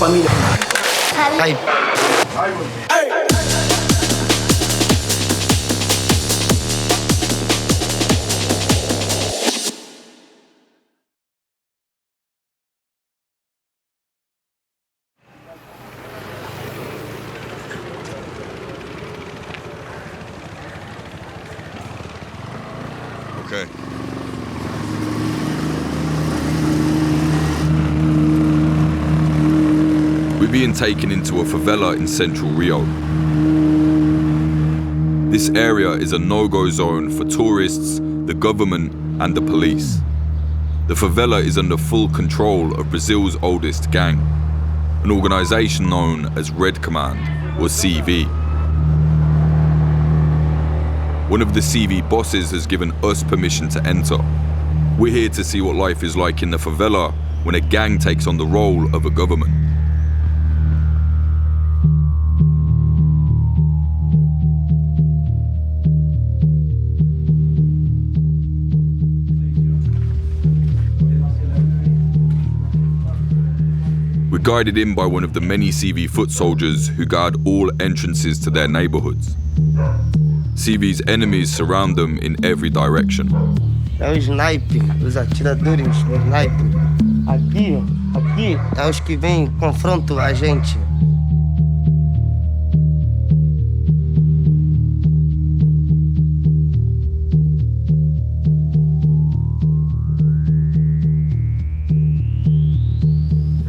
família. Aí. Okay. We're being taken into a favela in central Rio. This area is a no-go zone for tourists, the government, and the police. The favela is under full control of Brazil's oldest gang, an organization known as Red Command, or CV. One of the CV bosses has given us permission to enter. We're here to see what life is like in the favela when a gang takes on the role of a government. We're guided in by one of the many CV foot soldiers who guard all entrances to their neighborhoods. CV's enemies surround them in every direction. É o sniper, os atiradores, o sniper. Aqui, ó, aqui, é os que vêm confrontam a gente.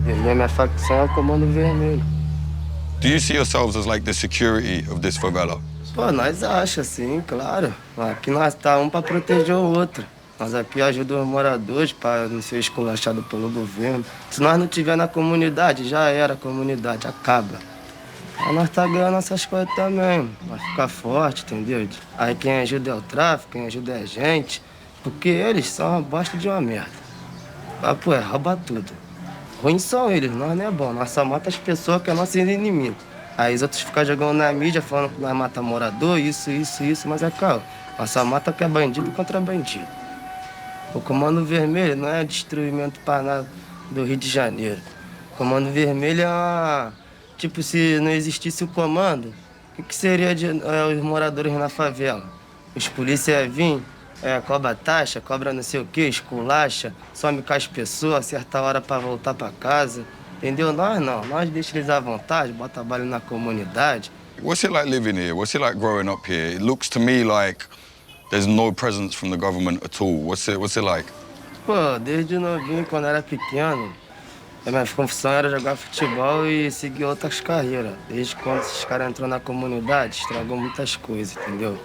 A minha facção é o Comando Vermelho. Do you see yourselves as like the security of this favela? Pô, nós achamos, sim, claro. Aqui nós tá um pra proteger o outro. Nós aqui ajudamos os moradores para não ser esculachado pelo governo. Se nós não tiver na comunidade, já era a comunidade, acaba. Aí nós tá ganhando essas coisas também, vai ficar forte, entendeu? Aí quem ajuda é o tráfico, quem ajuda é a gente, porque eles são uma bosta de uma merda. Ah, pô, rouba tudo. Ruins são eles, nós não é bom, nós só mata as pessoas que é nosso inimigo. Aí os outros ficam jogando na mídia, falando que nós matamos morador, isso, mas é claro, nós só mata que é bandido contra bandido. O Comando Vermelho não é destruimento para nada do Rio de Janeiro. O Comando Vermelho é uma... Tipo, se não existisse o comando, o que seria de os moradores na favela? Os polícias vêm, cobra taxa, cobra não sei o quê, esculacha, some com as pessoas, acerta a hora para voltar para casa. Entendeu? Nós não. Nós deixamos eles à vontade, bota trabalho na comunidade. What's it like living here? What's it like growing up here? It looks to me like there's no presence from the government at all. What's it like? Pô, desde novinho, quando eu era pequeno, a minha função era jogar futebol e seguir outras carreiras. Desde quando esses caras entrou na comunidade, estragou muitas coisas, entendeu?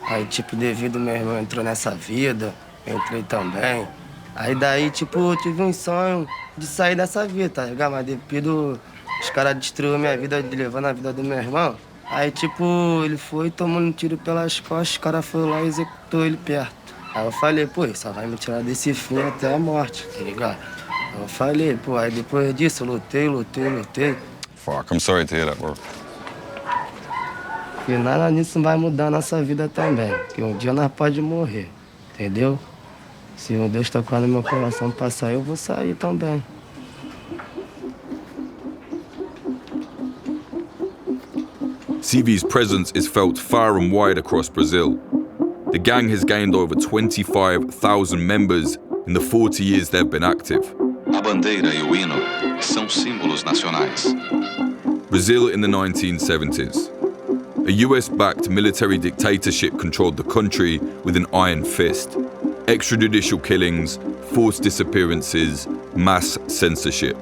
Aí, tipo, devido meu irmão entrou nessa vida, eu entrei também. Aí daí, tipo, eu tive um sonho de sair dessa vida, tá ligado? Mas devido os caras destruíram minha vida, levando a vida do meu irmão. Aí, tipo, ele foi tomando um tiro pelas costas, os caras foram lá e executou ele perto. Aí eu falei, pô, só vai me tirar desse fim até a morte, tá ligado? Aí eu falei, pô, aí depois disso eu lutei. Fuck, I'm sorry to hear that, bro. E nada nisso vai mudar a nossa vida também, que um dia nós pode morrer, entendeu? Se o Deus tocar no meu coração pra sair, eu vou sair também. CV's presence is felt far and wide across Brazil. The gang has gained over 25,000 members in the 40 years they've been active. A bandeira e o hino são símbolos nacionais. Brazil in the 1970s. A US-backed military dictatorship controlled the country with an iron fist. Extrajudicial killings, forced disappearances, mass censorship.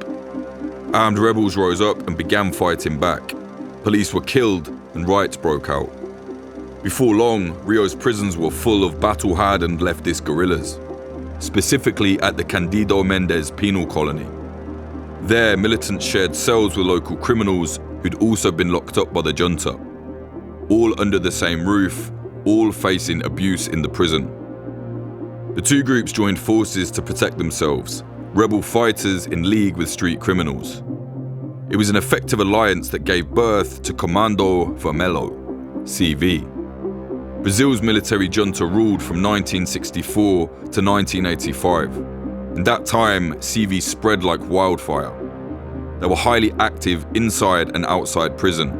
Armed rebels rose up and began fighting back. Police were killed and riots broke out. Before long, Rio's prisons were full of battle-hardened leftist guerrillas, specifically at the Candido Mendes penal colony. There, militants shared cells with local criminals who'd also been locked up by the junta. All under the same roof, all facing abuse in the prison. The two groups joined forces to protect themselves, rebel fighters in league with street criminals. It was an effective alliance that gave birth to Comando Vermelho, CV. Brazil's military junta ruled from 1964 to 1985. In that time, CV spread like wildfire. They were highly active inside and outside prison.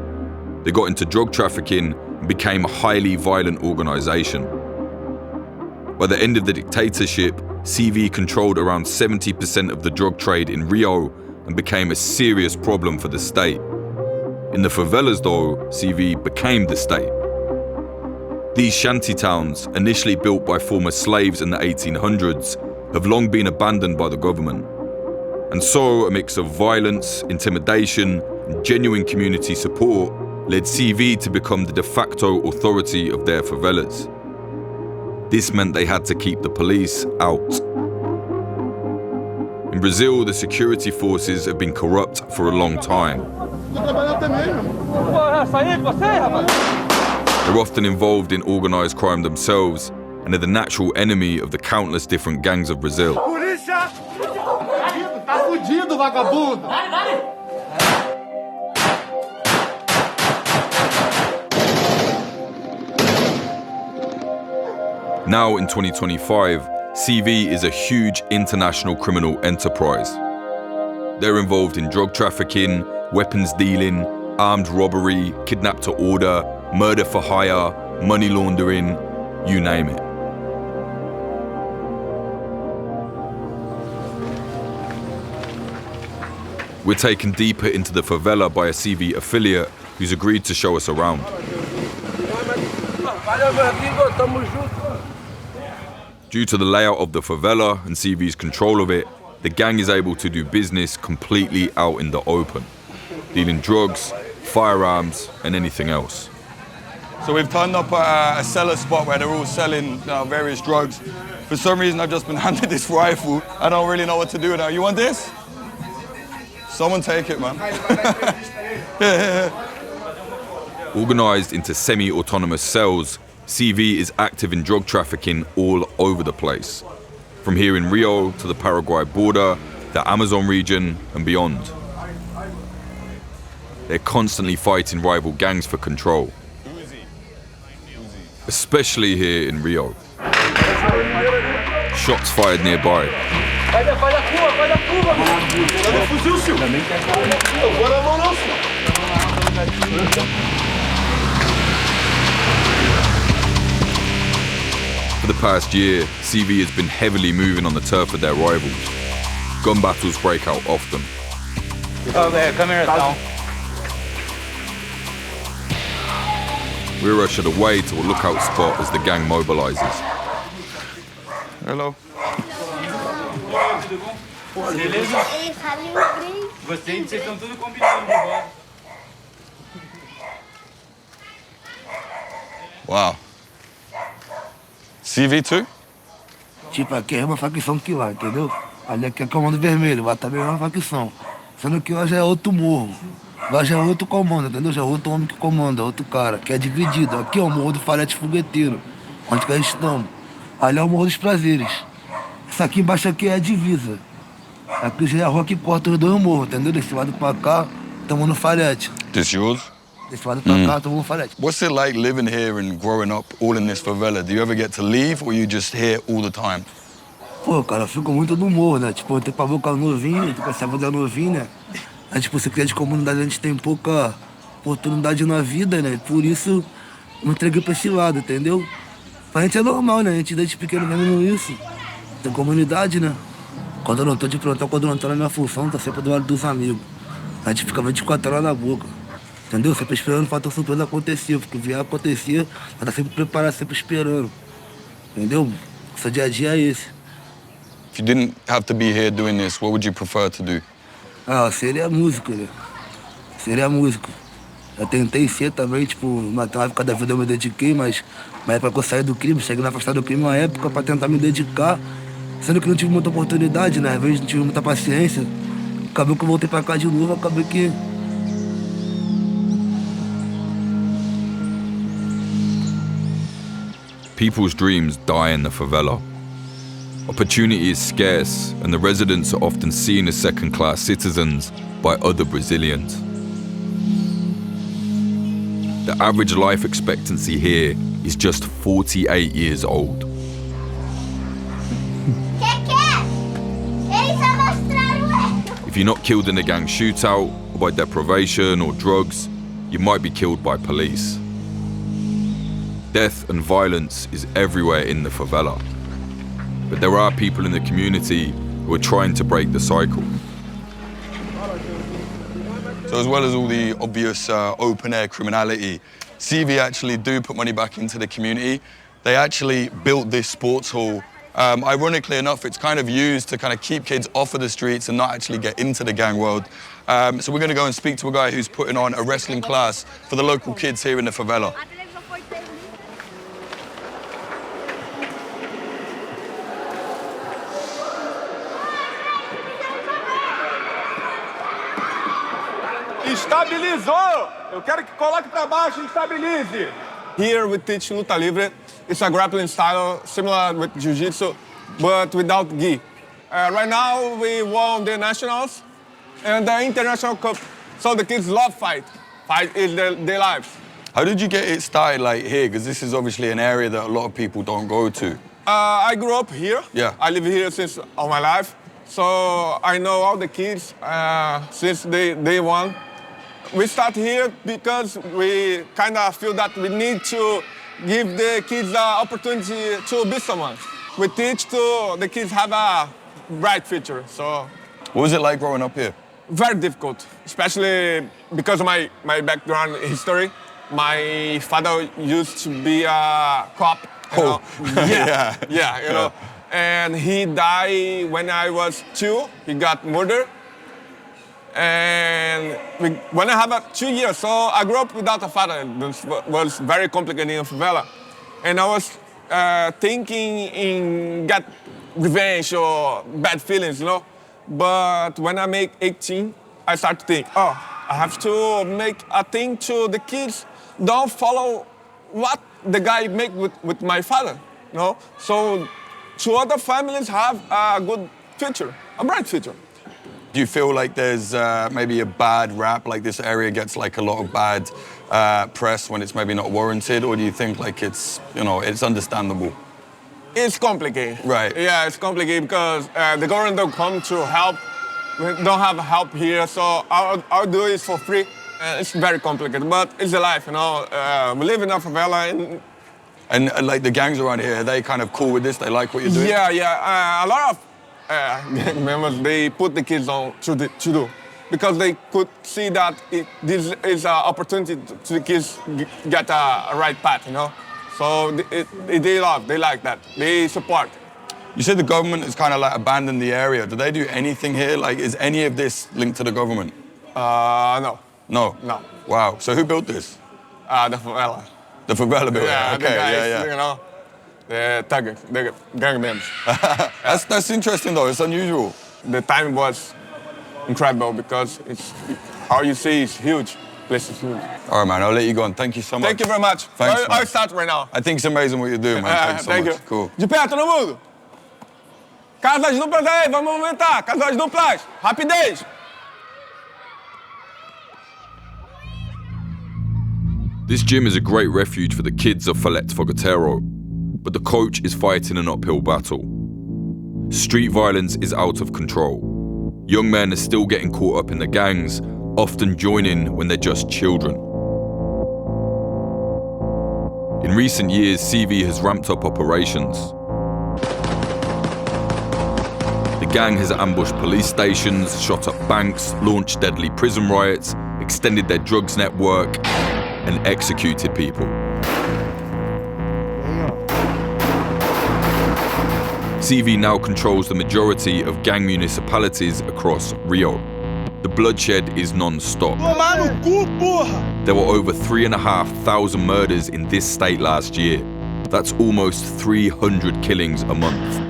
They got into drug trafficking and became a highly violent organisation. By the end of the dictatorship, CV controlled around 70% of the drug trade in Rio and became a serious problem for the state. In the favelas though, CV became the state. These shanty towns, initially built by former slaves in the 1800s, have long been abandoned by the government. And so a mix of violence, intimidation, and genuine community support led CV to become the de facto authority of their favelas. This meant they had to keep the police out. In Brazil, the security forces have been corrupt for a long time. They're often involved in organised crime themselves and are the natural enemy of the countless different gangs of Brazil. Now in 2025, CV is a huge international criminal enterprise. They're involved in drug trafficking, weapons dealing, armed robbery, kidnap to order, murder for hire, money laundering, you name it. We're taken deeper into the favela by a CV affiliate who's agreed to show us around. Due to the layout of the favela and CV's control of it, the gang is able to do business completely out in the open, dealing drugs, firearms, and anything else. So we've turned up at a cellar spot where they're all selling various drugs. For some reason, I've just been handed this rifle. I don't really know what to do with it. You want this? Someone take it, man. Organised into semi-autonomous cells, CV is active in drug trafficking all over the place. From here in Rio to the Paraguay border, the Amazon region and beyond. They're constantly fighting rival gangs for control. Especially here in Rio. Shots fired nearby. For the past year, CV has been heavily moving on the turf of their rivals. Gun battles break out often. Come here, Tom. We're ushered away to a lookout spot as the gang mobilizes. Hello. Wow. CV2? Tipo, aqui é uma facção que lá, entendeu? Ali aqui é comando vermelho, lá também é uma facção. Sendo que lá já é outro morro. Lá já é outro comando, entendeu? Já é outro homem que comanda, outro cara, que é dividido. Aqui é o Morro do Falete Fogueteiro, onde que a gente estamos. Ali é o Morro dos Prazeres. Isso aqui embaixo aqui é a divisa. Aqui já é a rua que corta os dois morros, entendeu? Desse lado pra cá, estamos no Falete. This yours? Desse lado pra cá, estamos no Falete. What's it like living here and growing up all in this favela? Do you ever get to leave or you just here all the time? Pô, cara, eu fico muito no morro, né? Tipo, eu tenho pra boca novinho, tu percebe da novinha, né? Aí, tipo, você cria de comunidade, a gente tem pouca oportunidade na vida, né? Por isso, eu me entreguei pra esse lado, entendeu? Pra gente é normal, né? A gente desde pequeno vendo isso. Tem comunidade, né? Quando eu não tô de plantão, quando eu não tô na minha função, tá sempre do lado dos amigos. A gente fica 24 horas na boca, entendeu? Sempre esperando o fator surpresa acontecer, porque vier acontecer, vai tá sempre preparado, sempre esperando, entendeu? Seu dia a dia é esse. If you didn't have to be here doing this, what would you prefer to do? Ah, seria músico, né? Seria músico. Eu tentei ser também, tipo, uma época da vida eu me dediquei, mas na época que eu saí do crime, cheguei na afastada do crime, uma época pra tentar me dedicar, sendo que não tive muita oportunidade, né? Às vezes não tive muita paciência. Acabou que eu voltei pra cá de novo, acabei que... People's dreams die in the favela. Opportunity is scarce, and the residents are often seen as second-class citizens by other Brazilians. The average life expectancy here is just 48 years old. If If you're not killed in a gang shootout, or by deprivation or drugs, you might be killed by police. Death and violence is everywhere in the favela. But there are people in the community who are trying to break the cycle. So as well as all the obvious open-air criminality, CV actually do put money back into the community. They actually built this sports hall. Ironically enough, it's kind of used to kind of keep kids off of the streets and not actually get into the gang world. So we're going to go and speak to a guy who's putting on a wrestling class for the local kids here in the favela. Estabilizou! Eu quero que coloque para baixo e estabilize. Here we teach Luta Livre. It's a grappling style similar with Jiu-Jitsu, but without gi. Right now we won the nationals and the international cup. So the kids love fight. Fight is their lives. How did you get it started like here? Because this is obviously an area that a lot of people don't go to. I grew up here. Yeah. I live here since all my life. So I know all the kids since day one. We start here because we kind of feel that we need to give the kids the opportunity to be someone. We teach to the kids have a bright future. So, what was it like growing up here? Very difficult, especially because of my background history. My father used to be a cop. Oh, yeah, you know. And he died when I was 2. He got murdered. And when I have 2 years, so I grew up without a father. It was very complicated in favela. And I was thinking in get revenge or bad feelings, you know. But when I make 18, I start to think, oh, I have to make a thing to the kids. Don't follow what the guy make with my father, you know. So to other families have a good future, a bright future. Do you feel like there's maybe a bad rap, like this area gets like a lot of bad press when it's maybe not warranted, or do you think like it's, you know, it's understandable? It's complicated. Right. Yeah, it's complicated because the government don't come to help. We don't have help here, so I'll do it for free. It's very complicated, but it's a life, you know. We live in a favela. And like the gangs around here, are they kind of cool with this? They like what you're doing? Yeah. A lot of gang members, they put the kids on to do because they could see that this is an opportunity to the kids get a right path, you know. So they like that, they support. You said the government has kind of like abandoned the area. Do they do anything here? Like, is any of this linked to the government? No. No? No. Wow. So who built this? The favela. The favela built it? Yeah, okay, the guys, yeah. you know, the gang members. That's interesting though, it's unusual. The time was incredible because it's, how you see, it's huge. Place is huge. All right, man, I'll let you go on. Thank you so much. Thank you very much. Thanks, I'll start right now. I think it's amazing what you're doing, man. Thanks so Thank much. you. Cool. De pé, todo mundo. Casas duplas aí, vamos aumentar. Casas duplas, rapidez. This gym is a great refuge for the kids of Favelas Fogatero, but the coach is fighting an uphill battle. Street violence is out of control. Young men are still getting caught up in the gangs, often joining when they're just children. In recent years, CV has ramped up operations. The gang has ambushed police stations, shot up banks, launched deadly prison riots, extended their drugs network, and executed people. CV now controls the majority of gang municipalities across Rio. The bloodshed is non-stop. There were over 3,500 murders in this state last year. That's almost 300 killings a month.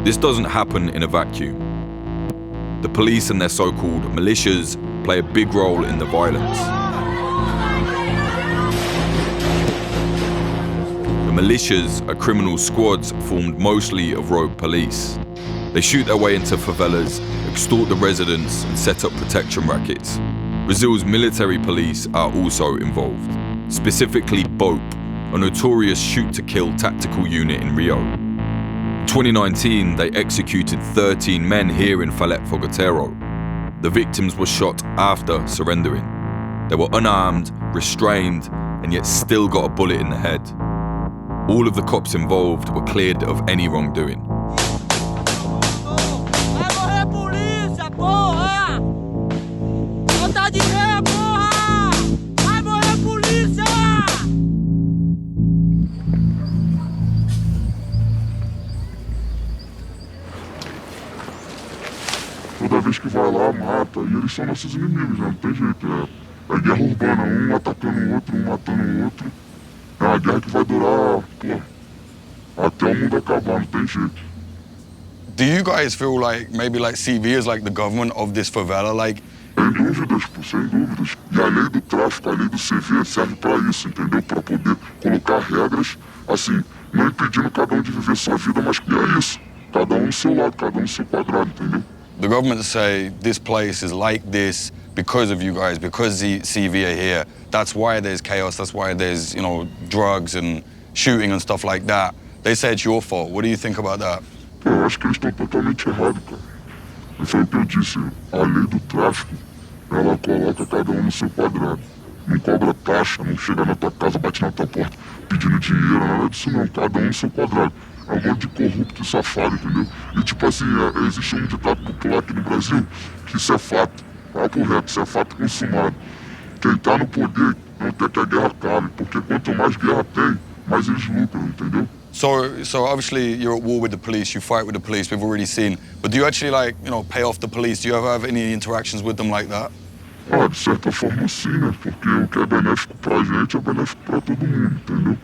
This doesn't happen in a vacuum. The police and their so-called militias play a big role in the violence. The militias are criminal squads formed mostly of rogue police. They shoot their way into favelas, extort the residents, and set up protection rackets. Brazil's military police are also involved, specifically BOPE, a notorious shoot-to-kill tactical unit in Rio. 2019, they executed 13 men here in Fogotero. The victims were shot after surrendering. They were unarmed, restrained, and yet still got a bullet in the head. All of the cops involved were cleared of any wrongdoing. Toda vez que vai lá, mata, e eles são nossos inimigos, né? Não tem jeito, é guerra urbana, um atacando o outro, um matando o outro. É uma guerra que vai durar, pô, até o mundo acabar, não tem jeito. Do you guys feel like maybe like CV is like the government of this favela? Like, Sem dúvidas, pô, sem dúvidas. E a lei do tráfico, a lei do CV serve pra isso, entendeu? Pra poder colocar regras, assim, não impedindo cada um de viver sua vida, mas que é isso. Cada um no seu lado, cada um no seu quadrado, entendeu? the government say this place is like this because of you guys, because the CV are here. That's why there's chaos, that's why there's, you know, drugs and shooting and stuff like that. They say it's your fault. What do you think about that? Pô, eu acho que eles estão totalmente errados, cara. E foi o que eu disse, a lei do tráfico, ela coloca cada um no seu quadrado. Não cobra taxa, não chega na tua casa, bate na tua porta pedindo dinheiro, nada disso não. Cada um no seu quadrado. É um monte de corrupto e safado, entendeu? E tipo assim, existe um ditado popular aqui no Brasil, que isso é fato. Papo reto, isso é fato consumado. Quem tá no poder não quer que a guerra acabe, porque quanto mais guerra tem, mais eles lucram, entendeu? So obviously you're at war with the police, you fight with the police, we've already seen. But do you actually, like, you know, pay off the police? Do you ever have any interactions with them like that? Ah, de certa forma sim, né? Porque o que é benéfico pra gente é benéfico pra todo mundo, entendeu?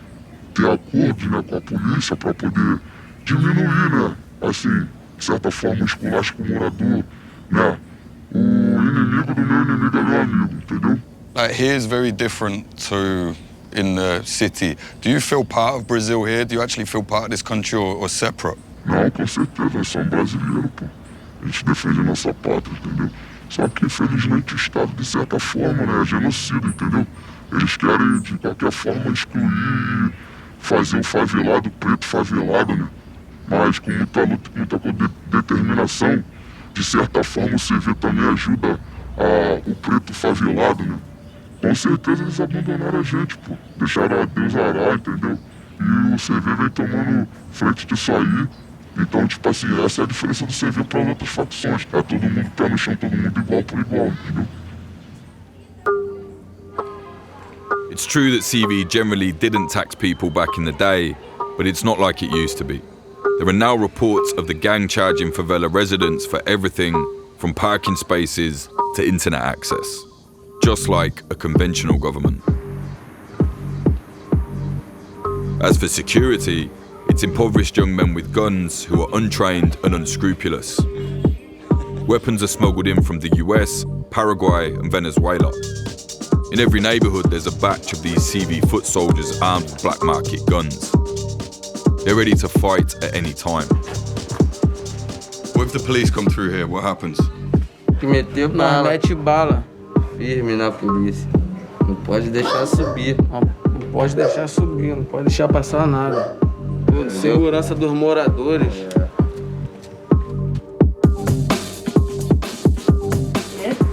Ter acordos, né, com a polícia pra poder diminuir, né? Assim, de certa forma, o esculacho com o morador, né? O inimigo do meu inimigo é meu amigo, entendeu? Like, here's very different to in the city. Do you feel part of Brazil here? Do you actually feel part of this country or separate? Não, com certeza, nós somos brasileiros, pô. A gente defende a nossa pátria, entendeu? Só que, infelizmente, o Estado, de certa forma, né, é genocida, entendeu? Eles querem, de qualquer forma, excluir e fazer o favelado preto favelado, né? Mas com muita luta, com muita determinação, de certa forma, o CV também ajuda o preto favelado, né? Com certeza eles abandonaram a gente, pô. Deixaram a Deus arar, entendeu? E o CV vem tomando frente disso aí. Então, tipo assim, essa é a diferença do CV para outras facções. É todo mundo pé no chão, todo mundo igual por igual, entendeu? It's true that CV generally didn't tax people back in the day, but it's not like it used to be. There are now reports of the gang charging favela residents for everything from parking spaces to internet access, just like a conventional government. As for security, it's impoverished young men with guns who are untrained and unscrupulous. Weapons are smuggled in from the US, Paraguay and Venezuela. In every neighbourhood there's a batch of these CV foot soldiers armed with black market guns. They're ready to fight at any time. What if the police come through here? What happens? Que meteu nós mete bala firme na polícia. Não pode deixar subir. Não pode deixar subir, não pode deixar passar nada. Segurança dos moradores.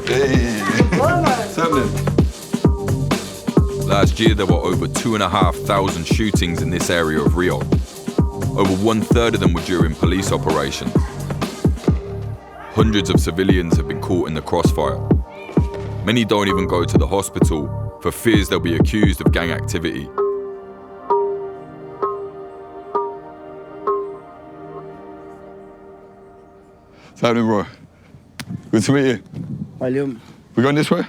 Hey, what's happening? Last year there were over 2,500 shootings in this area of Rio. Over 1/3 of them were during police operations. Hundreds of civilians have been caught in the crossfire. Many don't even go to the hospital for fears they'll be accused of gang activity. What's happening, bro? Good to meet you. Valeu. We going this way?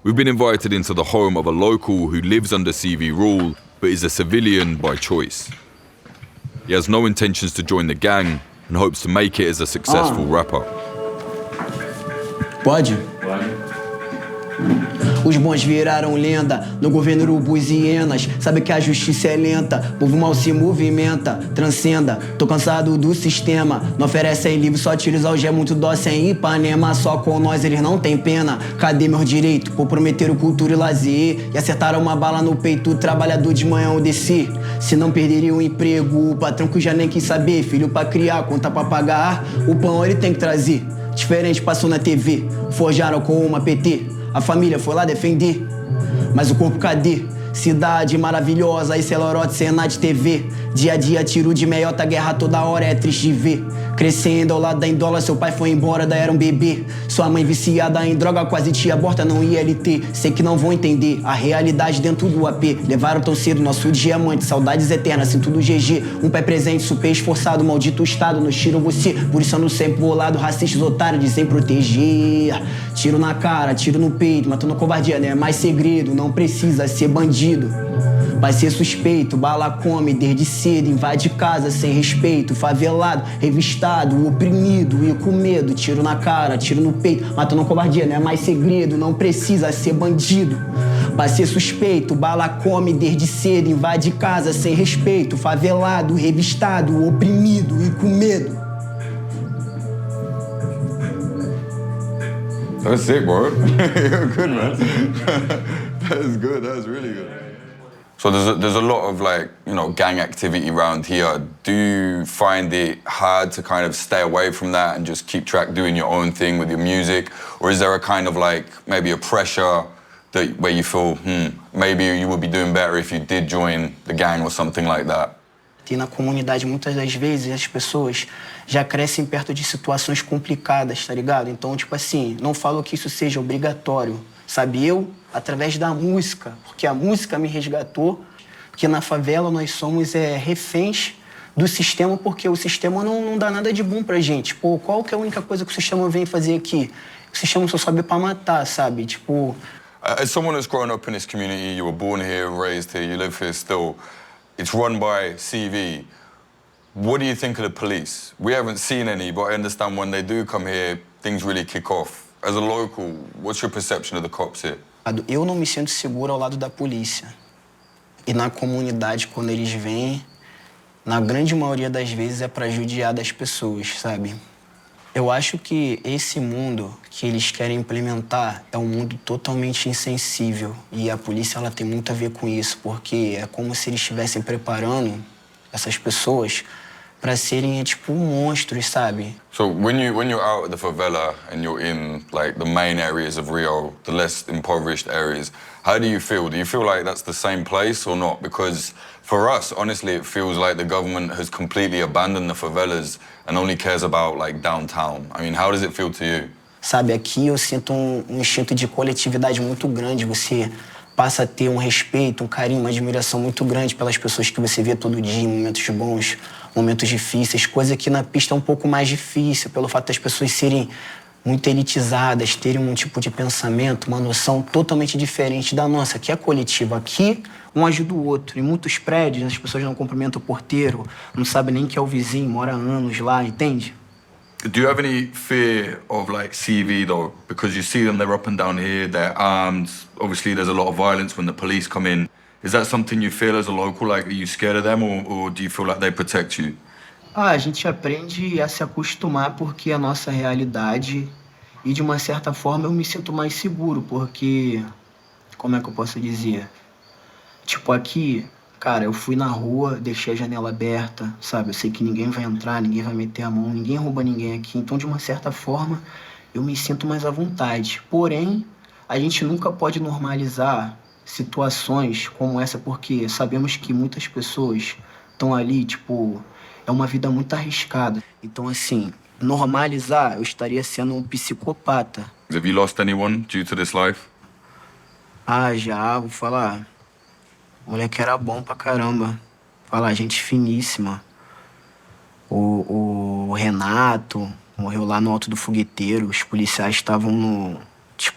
We've been invited into the home of a local who lives under CV rule but is a civilian by choice. He has no intentions to join the gang and hopes to make it as a successful rapper. Pode? Os bons viraram lenda, no governo urubus e hienas. Sabe que a justiça é lenta, povo mal se movimenta, transcenda. Tô cansado do sistema, não oferecem livre, só tiros ao G, muito dó sem Ipanema. Só com nós eles não tem pena. Cadê meus direitos? Por prometer o cultura e lazer. E acertaram uma bala no peito, trabalhador de manhã eu desci. Se não perderia o emprego, o patrão que já nem quis saber. Filho pra criar, conta pra pagar, o pão ele tem que trazer. Diferente passou na TV, forjaram com uma PT. A família foi lá defender, mas o corpo cadê? Cidade maravilhosa, esse é Lorote, cena de TV. Dia a dia, tiro de meiota, guerra toda hora, é triste de ver. Crescendo ao lado da Indola, seu pai foi embora, daí era um bebê. Sua mãe viciada em droga, quase te aborta, não ILT. Sei que não vão entender a realidade dentro do AP. Levaram tão cedo nosso diamante, saudades eternas, sinto do GG. Um pai presente, super esforçado, maldito estado, nos tiram você. Por isso eu não sempre bolado, racistas, otários, dizem proteger. Tiro na cara, tiro no peito, matando covardia, não é mais segredo, não precisa ser bandido. Vai ser suspeito, bala come desde cedo, invade casa sem respeito, favelado, revistado, oprimido e com medo, tiro na cara, tiro no peito, matando covardia, não é mais segredo, não precisa ser bandido. Vai ser suspeito, bala come desde cedo, invade casa sem respeito, favelado, revistado, oprimido e com medo. That's it, bro. You're good, man. That's good. That's really good. So there's a lot of gang activity around here. Do you find it hard to kind of stay away from that and just keep track doing your own thing with your music? Or is there a kind of maybe a pressure where you feel, maybe you would be doing better if you did join the gang or something like that? E na comunidade, muitas das vezes, as pessoas já crescem perto de situações complicadas, tá ligado? Então, tipo assim, não falo que isso seja obrigatório, sabe? Eu, através da música, porque a música me resgatou, porque na favela nós somos reféns do sistema, porque o sistema não dá nada de bom pra gente. Pô, qual que é a única coisa que o sistema vem fazer aqui? O sistema só sobe pra matar, sabe? Tipo... As someone who's grown up in this community, you were born here, raised here, you live here still, it's run by CV. What do you think of the police? We haven't seen any, but I understand when they do come here, things really kick off. As a local, what's your perception of the cops here? Eu não me sinto seguro ao lado da polícia. E na comunidade, quando eles vêm, na grande maioria das vezes é pra judiar das pessoas, sabe? Eu acho que esse mundo que eles querem implementar é um mundo totalmente insensível. E a polícia ela tem muito a ver com isso, porque é como se eles estivessem preparando essas pessoas para serem tipo monstros, sabe? So when you're out at the favela and you're in the main areas of Rio, the less impoverished areas, how do you feel? Do you feel like that's the same place or not? Because for us, honestly, it feels like the government has completely abandoned the favelas and only cares about downtown. I mean, how does it feel to you? Sabe, aqui eu sinto um instinto de coletividade muito grande. Você passa a ter um respeito, um carinho, uma admiração muito grande pelas pessoas que você vê todo dia, em momentos bons, momentos difíceis, coisa que na pista é um pouco mais difícil, pelo fato das pessoas serem muito elitizadas, terem um tipo de pensamento, uma noção totalmente diferente da nossa, que é coletiva. Aqui, um ajuda o outro. Em muitos prédios, as pessoas não cumprimentam o porteiro, não sabem nem que é o vizinho, mora há anos lá, entende? Do you have any fear of CV though? Because you see them, they're up and down here, they're armed. Obviously there's a lot of violence when the police come in. Is that something you feel as a local? Are you scared of them or do you feel like they protect you? A gente aprende a se acostumar porque é a nossa realidade e de uma certa forma eu me sinto mais seguro porque, como é que eu posso dizer? Tipo aqui, cara, eu fui na rua, deixei a janela aberta, sabe? Eu sei que ninguém vai entrar, ninguém vai meter a mão, ninguém rouba ninguém aqui. Então, de uma certa forma, eu me sinto mais à vontade. Porém, a gente nunca pode normalizar situações como essa porque sabemos que muitas pessoas estão ali, tipo, é uma vida muito arriscada. Então, assim, normalizar, eu estaria sendo um psicopata. Have you lost anyone due to this life? Já, vou falar. O moleque era bom pra caramba. Falar, gente finíssima. O Renato morreu lá no Alto do Fogueteiro. Os policiais estavam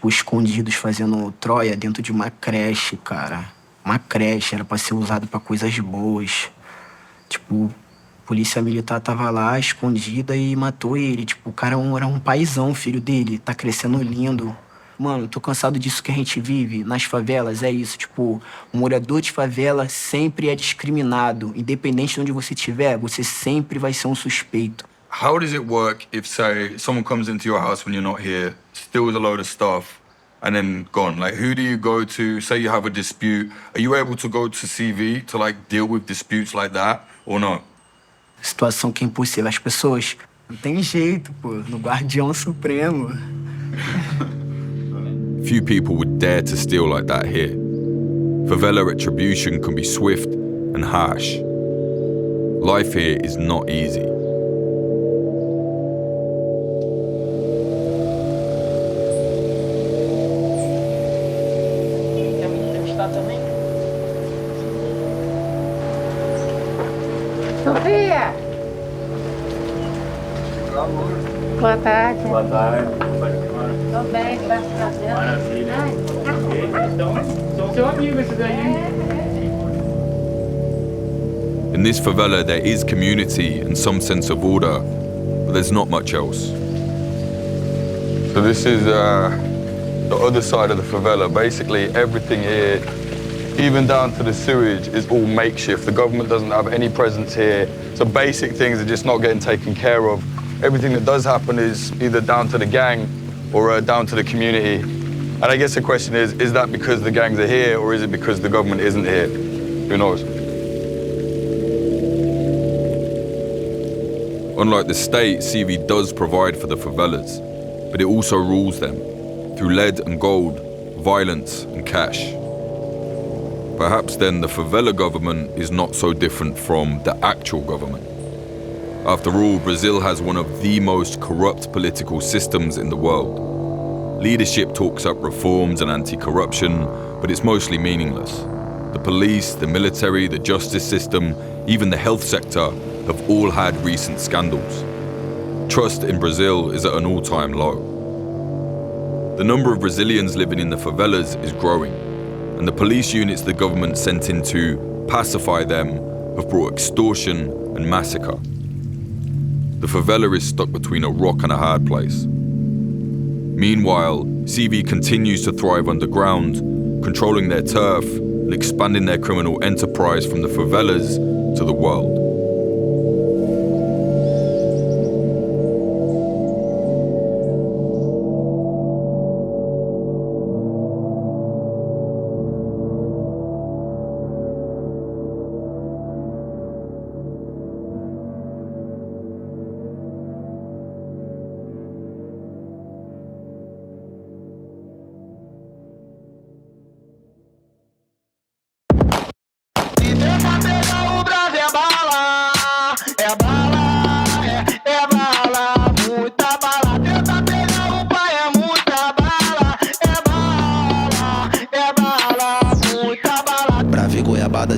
escondidos fazendo Troia dentro de uma creche, cara. Uma creche, era pra ser usado pra coisas boas. Polícia militar tava lá, escondida, e matou ele. O cara era um paizão, filho dele. Tá crescendo lindo. Mano, tô cansado disso que a gente vive nas favelas, é isso. Tipo, o morador de favela sempre é discriminado. Independente de onde você estiver, você sempre vai ser um suspeito. How does it work if, say, someone comes into your house when you're not here, steals a load of stuff, and then gone? Like, who do you go to? Say you have a dispute. Are you able to go to CV to, like, deal with disputes like that, or not? Situação que é impossível. As pessoas... Não tem jeito, pô. No Guardião Supremo. Few people would dare to steal like that here. Favela retribution can be swift and harsh. Life here is not easy. Quer me entrevistar também? Sofia! Boa tarde. Boa tarde. Tô bem, graças a Deus. Maravilha. Então, sou seu amigo esse daí. In this favela, there is community and some sense of order, but there's not much else. So this is the other side of the favela. Basically, everything here, even down to the sewage, is all makeshift. The government doesn't have any presence here. So basic things are just not getting taken care of. Everything that does happen is either down to the gang or down to the community. And I guess the question is that because the gangs are here or is it because the government isn't here? Who knows? Unlike the state, CV does provide for the favelas, but it also rules them through lead and gold, violence and cash. Perhaps then the favela government is not so different from the actual government. After all, Brazil has one of the most corrupt political systems in the world. Leadership talks up reforms and anti-corruption, but it's mostly meaningless. The police, the military, the justice system, even the health sector have all had recent scandals. Trust in Brazil is at an all-time low. The number of Brazilians living in the favelas is growing, and the police units the government sent in to pacify them have brought extortion and massacre. The favela is stuck between a rock and a hard place. Meanwhile, CV continues to thrive underground, controlling their turf and expanding their criminal enterprise from the favelas to the world.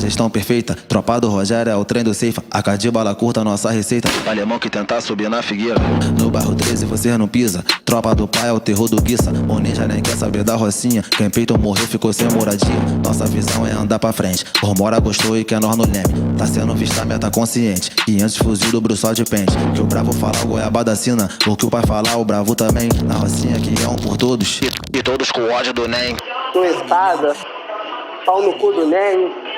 Gestão perfeita, tropa do Rogério é o trem do Ceifa. AK de bala curta, nossa receita. Alemão que tentar subir na figueira. No bairro 13 você não pisa. Tropa do pai é o terror do Guiça. O ninja nem quer saber da rocinha. Quem peito morreu ficou sem moradia. Nossa visão é andar pra frente. Por mora gostou e quer nós no leme. Tá sendo vista meta consciente. 500 fuzil do Bruxo de pente. Que o bravo fala o goiabada assina. O que o pai falar o bravo também. Na rocinha que é um por todos. E todos com ódio do NEM. Com espada, pau no cu do NEM.